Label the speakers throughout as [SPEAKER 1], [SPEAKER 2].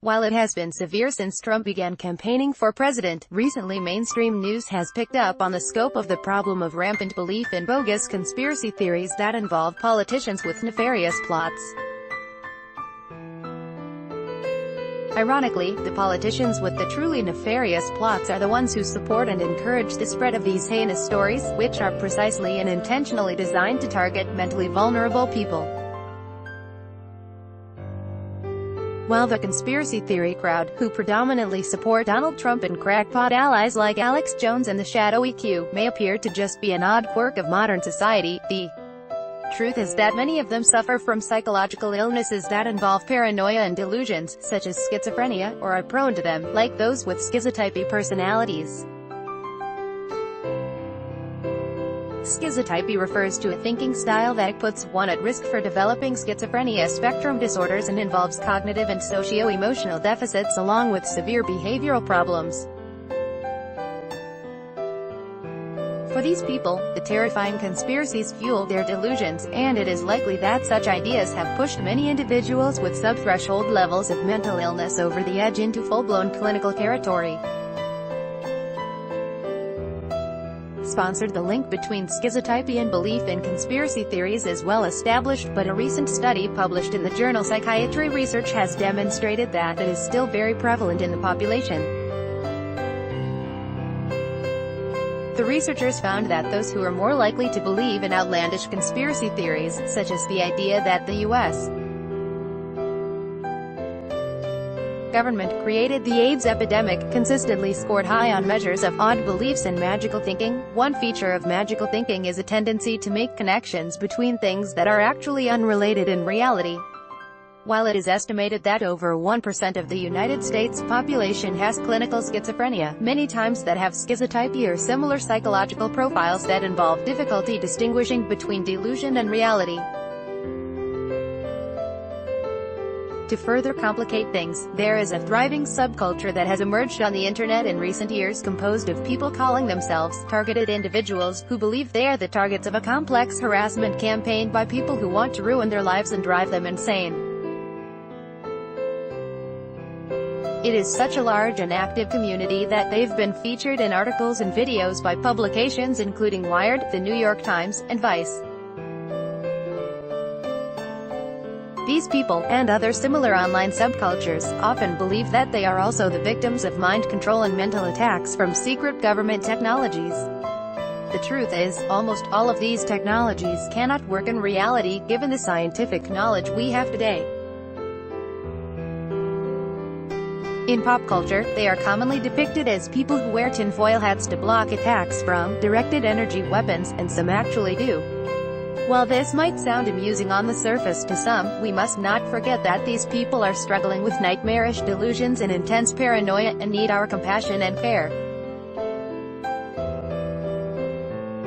[SPEAKER 1] While it has been severe since Trump began campaigning for president, recently mainstream news has picked up on the scope of the problem of rampant belief in bogus conspiracy theories that involve politicians with nefarious plots. Ironically, the politicians with the truly nefarious plots are the ones who support and encourage the spread of these heinous stories, which are precisely and intentionally designed to target mentally vulnerable people. While the conspiracy theory crowd, who predominantly support Donald Trump and crackpot allies like Alex Jones and the shadowy Q, may appear to just be an odd quirk of modern society, the truth is that many of them suffer from psychological illnesses that involve paranoia and delusions, such as schizophrenia, or are prone to them, like those with schizotypy personalities. Schizotypy refers to a thinking style that puts one at risk for developing schizophrenia spectrum disorders and involves cognitive and socio-emotional deficits along with severe behavioral problems. For these people, the terrifying conspiracies fuel their delusions, and it is likely that such ideas have pushed many individuals with sub-threshold levels of mental illness over the edge into full-blown clinical territory. Sponsored. The link between schizotypy and belief in conspiracy theories is well established, but a recent study published in the journal Psychiatry Research has demonstrated that it is still very prevalent in the population. The researchers found that those who are more likely to believe in outlandish conspiracy theories, such as the idea that the U.S. government created the AIDS epidemic, consistently scored high on measures of odd beliefs and magical thinking. One feature of magical thinking is a tendency to make connections between things that are actually unrelated in reality. While it is estimated that over 1% of the United States population has clinical schizophrenia, many times that have schizotypy or similar psychological profiles that involve difficulty distinguishing between delusion and reality. To further complicate things, there is a thriving subculture that has emerged on the internet in recent years, composed of people calling themselves targeted individuals, who believe they are the targets of a complex harassment campaign by people who want to ruin their lives and drive them insane. It is such a large and active community that they've been featured in articles and videos by publications including Wired, The New York Times, and Vice. These people, and other similar online subcultures, often believe that they are also the victims of mind control and mental attacks from secret government technologies. The truth is, almost all of these technologies cannot work in reality, given the scientific knowledge we have today. In pop culture, they are commonly depicted as people who wear tinfoil hats to block attacks from directed energy weapons, and some actually do. While this might sound amusing on the surface to some, we must not forget that these people are struggling with nightmarish delusions and intense paranoia, and need our compassion and care.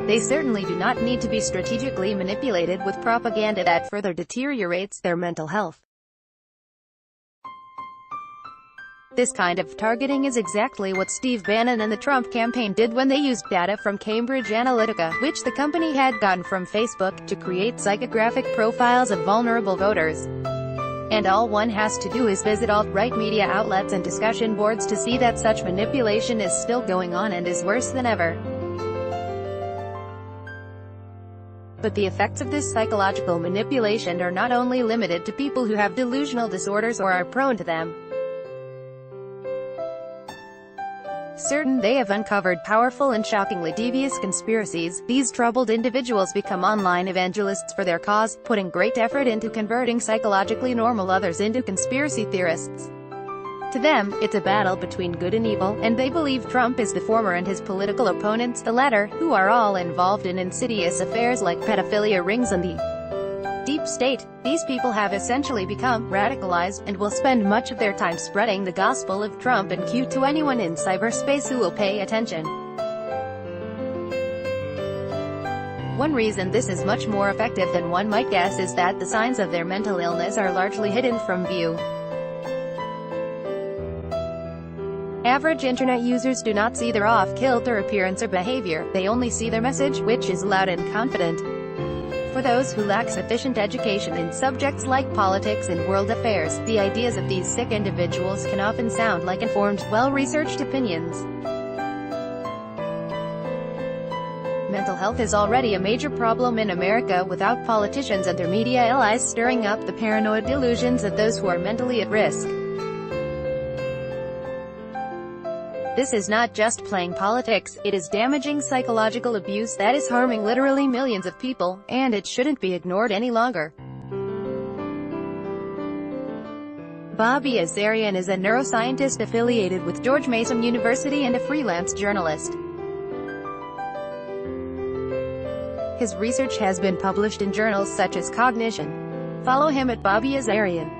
[SPEAKER 1] They certainly do not need to be strategically manipulated with propaganda that further deteriorates their mental health. This kind of targeting is exactly what Steve Bannon and the Trump campaign did when they used data from Cambridge Analytica, which the company had gotten from Facebook, to create psychographic profiles of vulnerable voters. And all one has to do is visit alt-right media outlets and discussion boards to see that such manipulation is still going on and is worse than ever. But the effects of this psychological manipulation are not only limited to people who have delusional disorders or are prone to them. They have uncovered powerful and shockingly devious conspiracies. These troubled individuals become online evangelists for their cause, putting great effort into converting psychologically normal others into conspiracy theorists. To them, it's a battle between good and evil, and they believe Trump is the former and his political opponents the latter, who are all involved in insidious affairs like pedophilia rings and the deep state. These people have essentially become radicalized, and will spend much of their time spreading the gospel of Trump and Q to anyone in cyberspace who will pay attention. One reason this is much more effective than one might guess is that the signs of their mental illness are largely hidden from view. Average internet users do not see their off-kilter appearance or behavior, they only see their message, which is loud and confident. For For those who lack sufficient education in subjects like politics and world affairs, the ideas of these sick individuals can often sound like informed, well-researched opinions. Mental health is already a major problem in America, without politicians and their media allies stirring up the paranoid delusions of those who are mentally at risk. This is not just playing politics, it is damaging psychological abuse that is harming literally millions of people, and it shouldn't be ignored any longer. Bobby Azarian is a neuroscientist affiliated with George Mason University and a freelance journalist. His research has been published in journals such as Cognition. Follow him at Bobby Azarian.